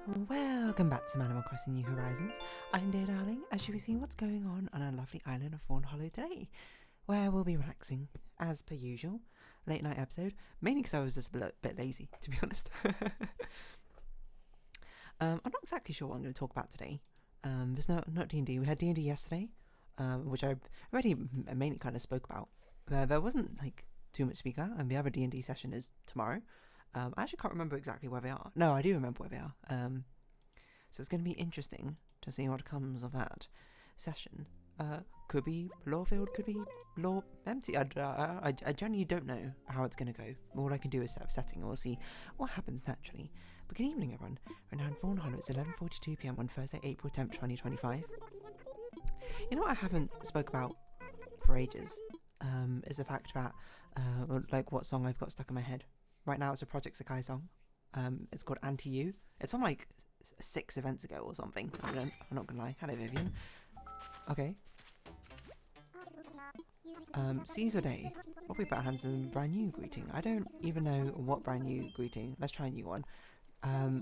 Welcome back to Animal Crossing New Horizons. I'm dear darling, as you will see what's going on our lovely island of Fawnhallow today, where we'll be relaxing, as per usual. Late night episode, mainly because I was just a bit lazy, to be honest. I'm not exactly sure what I'm going to talk about today. There's not D&D. We had D&D yesterday, which I already mainly kind of spoke about. There wasn't like too much to speak about, and the other D&D session is tomorrow. I actually can't remember exactly where they are. No, I do remember where they are. So it's going to be interesting to see what comes of that session. Could be lore filled, could be lore empty. I genuinely don't know how it's going to go. All I can do is set up a setting, and we'll see what happens naturally. But good evening, everyone. We're now in Fawnhallow. It's 11:42 PM on Thursday, April 10th, 2025. You know what I haven't spoke about for ages? Is the fact that, like, what song I've got stuck in my head. Right now it's a Project Sakai song. It's called Anti-You. It's from like 6 events ago or something. I'm not gonna lie. Hello, Vivian. Okay. Caesar Day. What we put our hands in brand new greeting. I don't even know what brand new greeting. Let's try a new one. I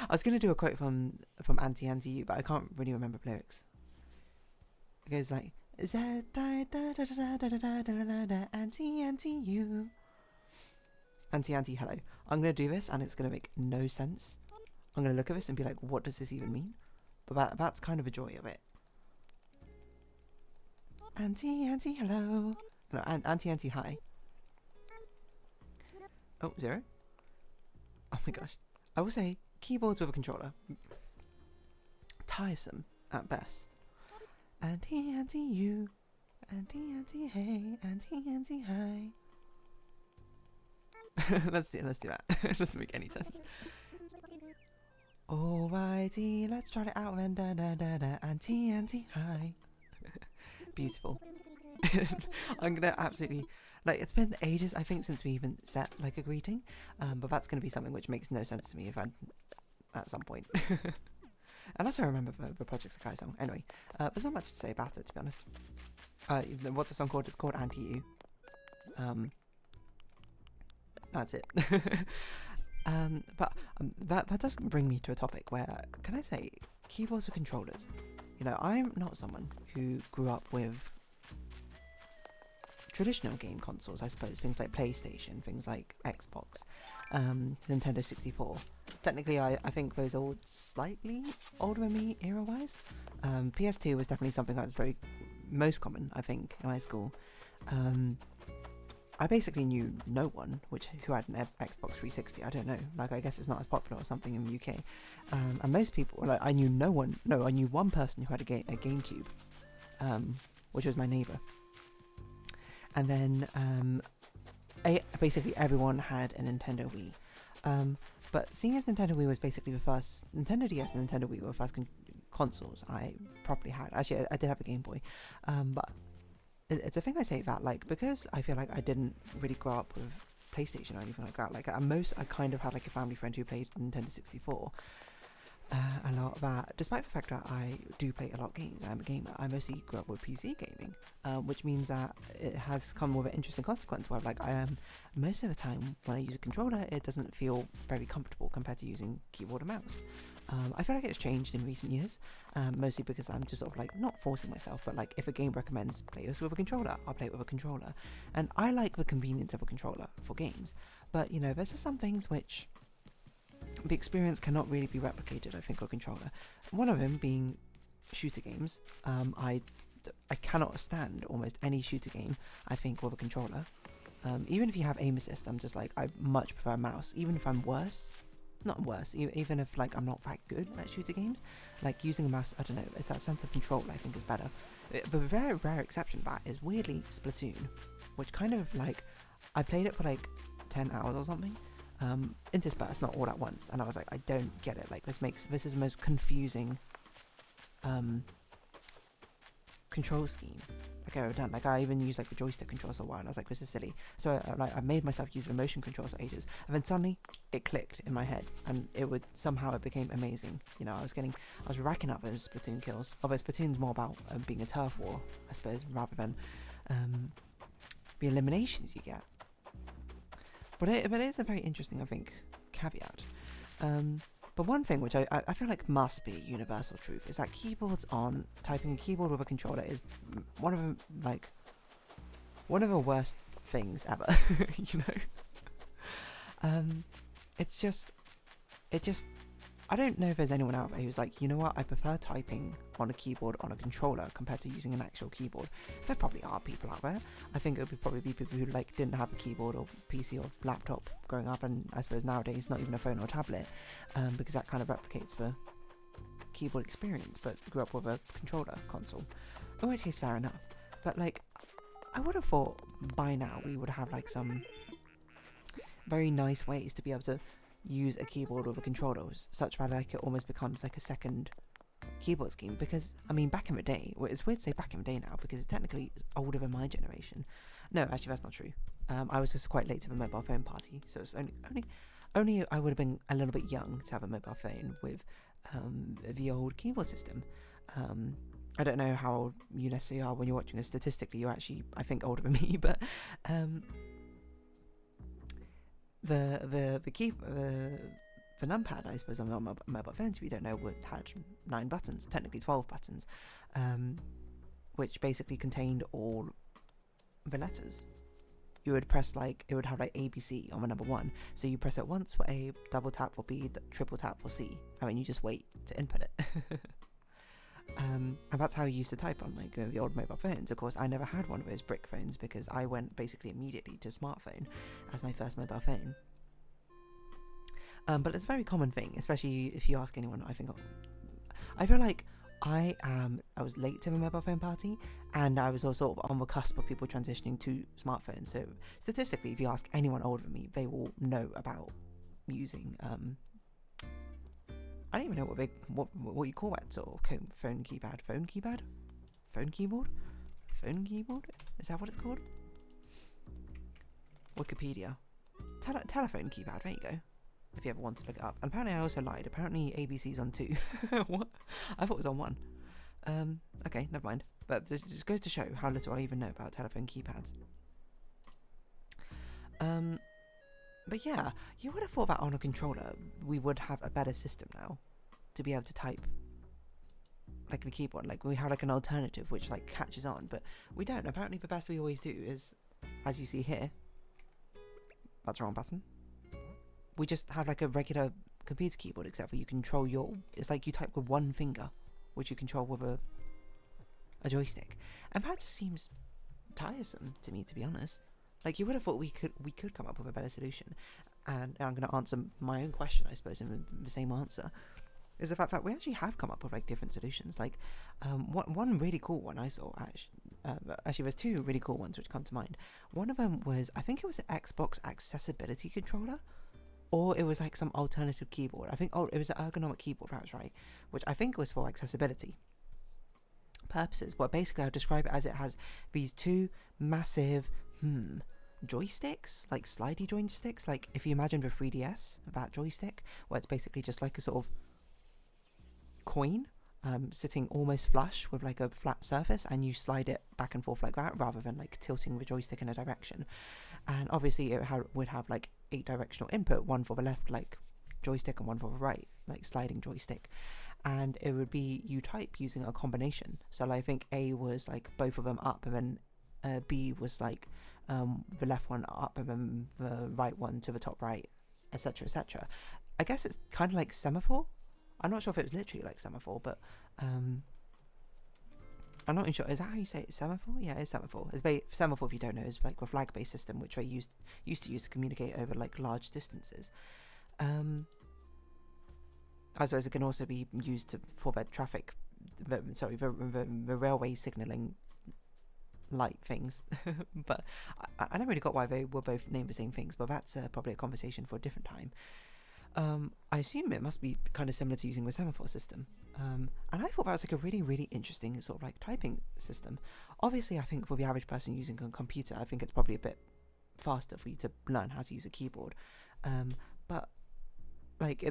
was gonna do a quote from Anti-You, but I can't really remember the lyrics. It goes like, Anti-You. Anti, hello. I'm going to do this and it's going to make no sense. I'm going to look at this and be like, what does this even mean? But that's kind of a joy of it. Anti, hello. No, anti, hi. Oh, 0. Oh my gosh. I will say, keyboards with a controller. Tiresome at best. Anti-you. Anti, hey. Hi. let's do that. It doesn't make any sense. Alrighty, let's try it out. And anti, hi. Beautiful. I'm gonna absolutely, like, it's been ages, I think, since we even set like a greeting. But that's gonna be something which makes no sense to me if I, at some point. Unless I remember the Project Sakai song. Anyway, there's not much to say about it, to be honest. What's the song called? It's called Anti-You. That's it. But that does bring me to a topic where, can I say, keyboards or controllers? You know, I'm not someone who grew up with traditional game consoles, I suppose. Things like PlayStation, things like Xbox, Nintendo 64. Technically, I think those are slightly older than me era-wise. PS2 was definitely something that was very most common, I think, in high school. I basically knew no one who had an Xbox 360. I don't know. Like, I guess it's not as popular or something in the UK. And most people, like, I knew no one. No, I knew one person who had a GameCube, which was my neighbour. And then basically everyone had a Nintendo Wii. But seeing as Nintendo Wii was basically the first, Nintendo DS and Nintendo Wii were the first consoles I properly had. Actually, I did have a Game Boy, but it's a thing I say that, like, because I feel like I didn't really grow up with PlayStation or anything like that. Like, at most, I kind of had like a family friend who played Nintendo 64. A lot of that, despite the fact that I do play a lot of games, I'm a gamer, I mostly grew up with PC gaming, which means that it has come with an interesting consequence where, like, most of the time when I use a controller, it doesn't feel very comfortable compared to using keyboard and mouse. I feel like it's changed in recent years, mostly because I'm just sort of like not forcing myself, but like if a game recommends play this with a controller, I'll play it with a controller, and I like the convenience of a controller for games. But you know, there's just some things which the experience cannot really be replicated, I think, on a controller. One of them being shooter games. I cannot stand almost any shooter game, I think, with a controller. Even if you have aim assist, I'm just like, I much prefer a mouse. Even if I'm not worse, even if like I'm not that good at shooter games, like using a mouse, I don't know, it's that sense of control I think is better. But a very rare exception to that is weirdly Splatoon, which kind of like, I played it for like 10 hours or something, interspersed, not all at once, and I was like, I don't get it, like this is the most confusing control scheme like I've ever done. Like, I even used like the joystick controls for a while, and I was like, this is silly. So I made myself use the motion controls for ages, and then suddenly it clicked in my head, and it became amazing. You know, I was racking up those Splatoon kills. Although Splatoon's more about being a turf war, I suppose, rather than the eliminations you get. But it is a very interesting, I think, caveat. But one thing which I feel like must be universal truth is that keyboards on typing a keyboard with a controller is one of the worst things ever. You know, I don't know if there's anyone out there who's like, you know what, I prefer typing on a keyboard on a controller compared to using an actual keyboard. There probably are people out there. I think it would probably be people who like didn't have a keyboard or PC or laptop growing up, and I suppose nowadays not even a phone or tablet, because that kind of replicates the keyboard experience, but grew up with a controller console. In which case, fair enough. But like, I would have thought by now we would have like some very nice ways to be able to use a keyboard with a controller, such that like it almost becomes like a second keyboard scheme. Because I mean, back in the day, well, it's weird to say back in the day now because it's technically older than my generation. No, actually that's not true. I was just quite late to the mobile phone party, so it's only I would have been a little bit young to have a mobile phone with the old keyboard system. I don't know how old you necessarily are when you're watching this. Statistically, you're actually, I think, older than me, but the numpad, I suppose, on mobile phones, if you don't know, had 9 buttons, technically 12 buttons, which basically contained all the letters. You would press like, it would have like ABC on the number 1, so you press it once for A, double tap for B, triple tap for C, and then you just wait to input it. And that's how you used to type on like the old mobile phones. Of course, I never had one of those brick phones because I went basically immediately to smartphone as my first mobile phone. But it's a very common thing, especially if you ask anyone. I feel like I was late to the mobile phone party, and I was also sort of on the cusp of people transitioning to smartphones. So statistically, if you ask anyone older than me, they will know about using I don't even know what you call that sort of phone keyboard. Is that what it's called? Wikipedia. Telephone keypad. There you go. If you ever want to look it up. And apparently I also lied. Apparently ABC's on 2. What? I thought it was on 1. Okay, never mind. But this just goes to show how little I even know about telephone keypads. But yeah, you would have thought that on a controller we would have a better system now to be able to type like the keyboard. Like we have like an alternative which like catches on, but we don't. Apparently the best we always do is, as you see here, that's the wrong button. We just have like a regular computer keyboard, except for you control it's like you type with one finger, which you control with a joystick. And that just seems tiresome to me, to be honest. Like you would have thought we could come up with a better solution. And I'm going to answer my own question, I suppose, in the same answer, is the fact that we actually have come up with like different solutions. Like one really cool one I saw, actually there's 2 really cool ones which come to mind. One of them was, I think it was an Xbox accessibility controller, or it was like some alternative keyboard. I think, it was an ergonomic keyboard, that's right, which I think was for accessibility purposes. But basically I'll describe it as it has these 2 massive joysticks, like slidey joysticks, like if you imagine the 3DS, that joystick, where it's basically just like a sort of coin sitting almost flush with like a flat surface, and you slide it back and forth like that, rather than like tilting the joystick in a direction. And obviously it would have like 8 directional input, 1 for the left like joystick and 1 for the right like sliding joystick. And it would be, you type using a combination. So like, I think A was like both of them up, and then B was like the left one up, and then the right one to the top right, etc, etc. I guess it's kind of like semaphore. I'm not sure if it was literally like semaphore, but I'm not even sure. Is that how you say it? Semaphore? Yeah, it's semaphore. Semaphore, if you don't know, is like a flag-based system which they used to use to communicate over like large distances. I suppose it can also be used for the railway signalling light things. But I never really got why they were both named the same things, but that's probably a conversation for a different time. I assume it must be kind of similar to using the semaphore system. And I thought that was like a really, really interesting sort of like typing system. Obviously, I think for the average person using a computer, I think it's probably a bit faster for you to learn how to use a keyboard. But like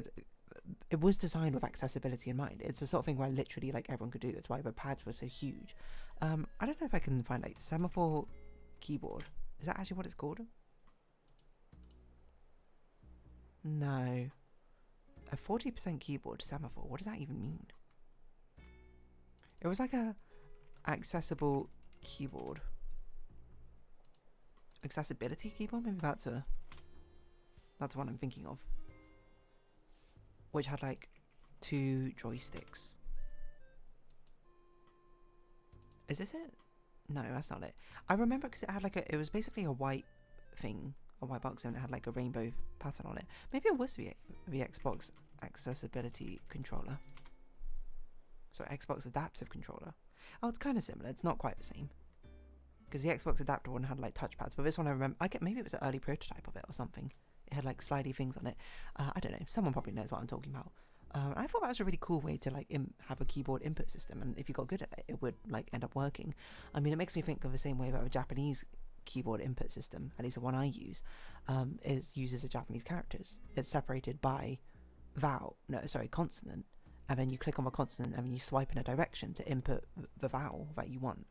it was designed with accessibility in mind. It's the sort of thing where literally like everyone could do. It's why the pads were so huge. I don't know if I can find like semaphore keyboard. Is that actually what it's called? No. A 40% keyboard semaphore. What does that even mean? It was like a accessible keyboard. Accessibility keyboard? Maybe that's what I'm thinking of. Which had like 2 joysticks. Is this it? No, that's not it. I remember because it had like it was basically a white thing, a white box, and it had like a rainbow pattern on it. Maybe it was the Xbox accessibility controller. So Xbox adaptive controller. Oh, it's kind of similar. It's not quite the same. Because the Xbox adapter one had like touchpads, but this one I remember, maybe it was an early prototype of it or something. It had like slidey things on it. I don't know. Someone probably knows what I'm talking about. I thought that was a really cool way to like have a keyboard input system, and if you got good at it, it would like end up working. I mean, it makes me think of the same way that a Japanese keyboard input system, at least the one I use, uses the Japanese characters. It's separated by consonant, and then you click on the consonant and then you swipe in a direction to input the vowel that you want.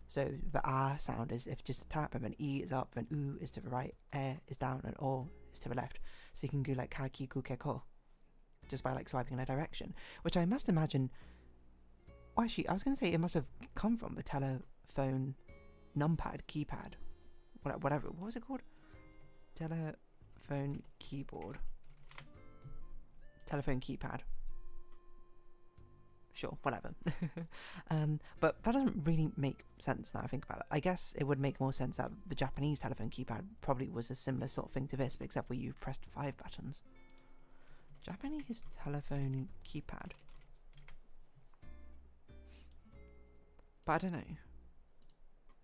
So the ah sound is if just a tap, and then e is up, and u is to the right, e is down, and o is to the left. So you can do like ka, ki, ku, ke, ko, just by like swiping in a direction, which I must imagine. Well, actually, I was going to say it must have come from the telephone numpad, keypad, whatever. What was it called? Telephone keyboard. Telephone keypad. Sure, whatever. But that doesn't really make sense now I think about it. I guess it would make more sense that the Japanese telephone keypad probably was a similar sort of thing to this, but except where you pressed 5 buttons. Japanese telephone keypad. But I don't know.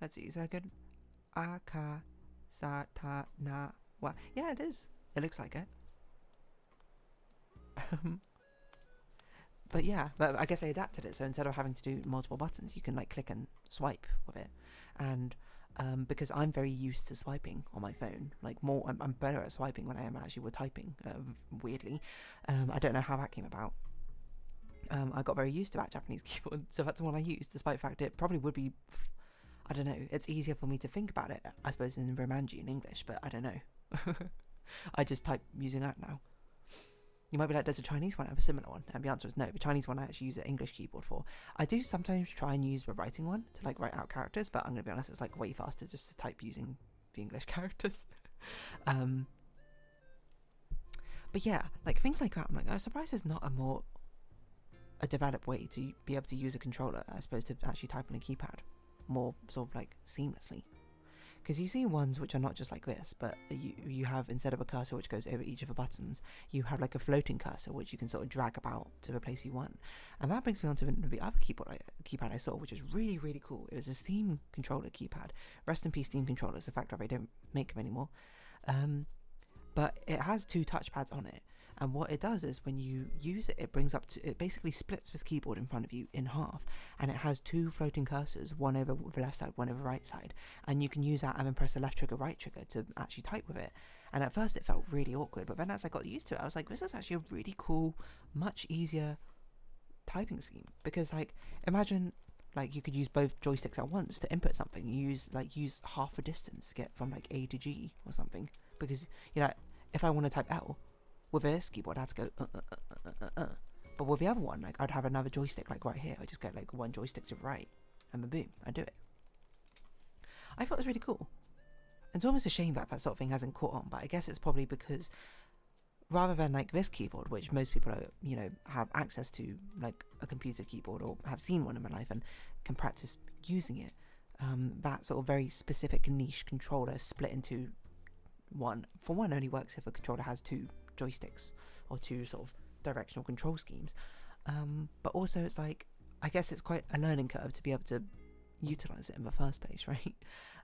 Let's see, is that good? Aka sa ta na wa. Yeah, it is. It looks like it. But yeah, but I guess I adapted it, so instead of having to do multiple buttons, you can like click and swipe with it. And because I'm very used to swiping on my phone, like I'm better at swiping when I am actually with typing, weirdly. I don't know how that came about. I got very used to that Japanese keyboard, so that's the one I use, despite the fact it probably would be, I don't know, it's easier for me to think about it, I suppose, in Romanji in English, but I don't know. I just type using that now. You might be like, does the Chinese one have a similar one? And the answer is no. The Chinese one I actually use an English keyboard for. I do sometimes try and use the writing one to like write out characters, but I'm going to be honest, it's like way faster just to type using the English characters. But yeah, like things like that, I'm like, I'm surprised there's not a developed way to be able to use a controller as opposed to actually type on a keypad more sort of like seamlessly. Because you see ones which are not just like this, but you have, instead of a cursor which goes over each of the buttons, you have like a floating cursor which you can sort of drag about to the place you want. And that brings me on to the other keypad I saw, which is really, really cool. It was a Steam controller keypad. Rest in peace, Steam controllers, the fact that they don't make them anymore. But it has 2 touchpads on it. And what it does is when you use it, it basically splits this keyboard in front of you in half, and it has 2 floating cursors, one over the left side, one over the right side, and you can use that and then press the left trigger, right trigger to actually type with it. And at first it felt really awkward, but then as I got used to it, I was like, this is actually a really cool, much easier typing scheme. Because like, imagine like you could use both joysticks at once to input something. You use half the distance to get from like A to G or something. Because if I want to type L with this keyboard, I had to go But with the other one, like I'd have another joystick like right here. I just get like one joystick to the right, and then boom, I do it. I thought it was really cool. It's almost a shame that sort of thing hasn't caught on, but I guess it's probably because rather than like this keyboard, which most people are, have access to, like a computer keyboard or have seen one in my life and can practice using it, that sort of very specific niche controller split into one. For one, only works if a controller has 2 joysticks or 2 sort of directional control schemes. But also it's like, I guess it's quite a learning curve to be able to utilize it in the first place, right?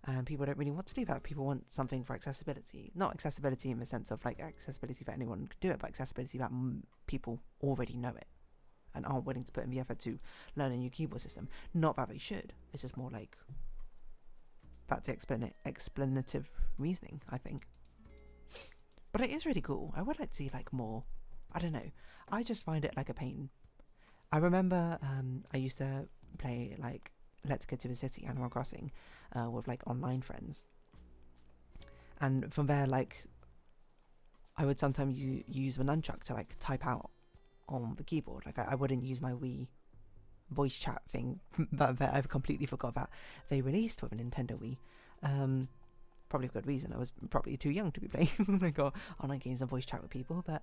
And people don't really want to do that. People want something for accessibility. Not accessibility in the sense of like accessibility that anyone could do it, but accessibility that people already know it and aren't willing to put in the effort to learn a new keyboard system. Not that they should. It's just more like that's explanative reasoning, I think. But it is really cool. I would like to see like more. I don't know. I just find it like a pain. I remember I used to play like Let's Get to the City, Animal Crossing, with like online friends. And from there, like, I would sometimes use the nunchuck to like type out on the keyboard. Like I wouldn't use my Wii voice chat thing that I've completely forgot about. They released with a Nintendo Wii. Probably for good reason. I was probably too young to be playing like online games and voice chat with people. But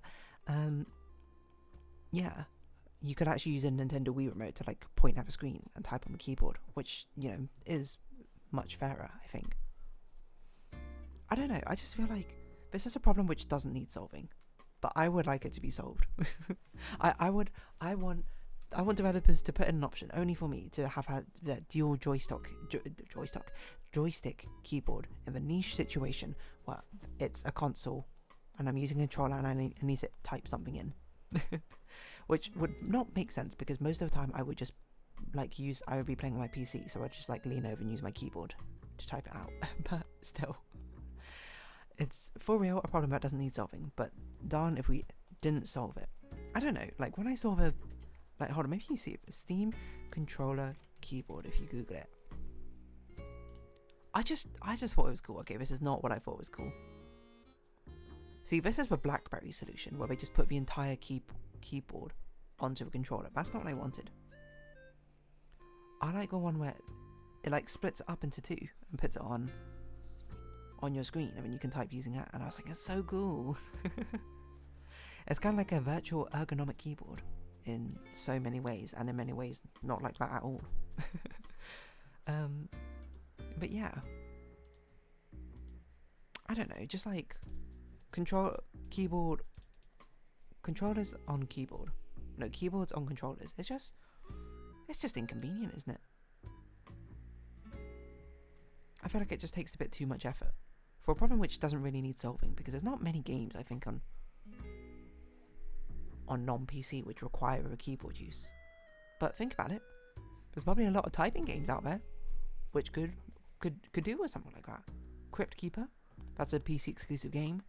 yeah, you could actually use a Nintendo Wii remote to like point at the screen and type on the keyboard, which, you know, is much fairer, I think. I don't know, I just feel like this is a problem which doesn't need solving, but I would like it to be solved. I want developers to put in an option only for me to have had the dual joystick keyboard in the niche situation where it's a console and I'm using a controller and I need to type something in. Which would not make sense because most of the time I would just like I would be playing on my PC, so I'd just like lean over and use my keyboard to type it out. But still, it's for real a problem that doesn't need solving, but darn if we didn't solve it. I don't know, like when I saw the, like, hold on, maybe you see it, Steam controller keyboard if you Google it. I just thought it was cool. Okay, this is not what I thought was cool. See, this is the BlackBerry solution where they just put the entire keyboard onto a controller. That's not what I wanted. I like the one where it like splits it up into two and puts it on your screen, and then you can type using that. And I was like, it's so cool. It's kind of like a virtual ergonomic keyboard in so many ways, and in many ways not like that at all. But yeah, I don't know, just like keyboards on keyboard. No, keyboards on controllers. It's just inconvenient, isn't it? I feel like it just takes a bit too much effort for a problem which doesn't really need solving, because there's not many games I think on non-PC which require a keyboard use. But think about it, there's probably a lot of typing games out there which could do with something like that. Crypt Keeper, that's a PC exclusive game.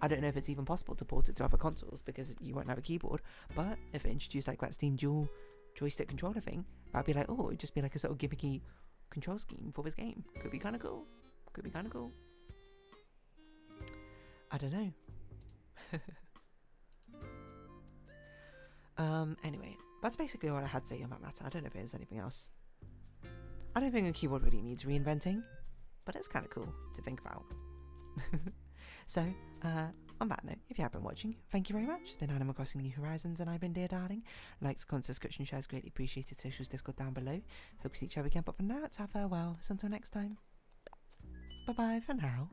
I don't know if it's even possible to port it to other consoles because you won't have a keyboard, but if it introduced like that Steam dual joystick controller thing, that'd be like, oh, it'd just be like a sort of gimmicky control scheme for this game. Could be kind of cool. I don't know. Anyway, that's basically all I had to say on that matter. I don't know if there's anything else. I don't think a keyboard really needs reinventing, but it's kind of cool to think about. So, on that note, if you have been watching, thank you very much. It's been Animal Crossing New Horizons, and I've been Dear Darling. Likes, comments, subscription, shares, greatly appreciated. Socials, Discord down below. Hope to see each other again, but for now, it's our farewell. Until next time. Bye-bye for now.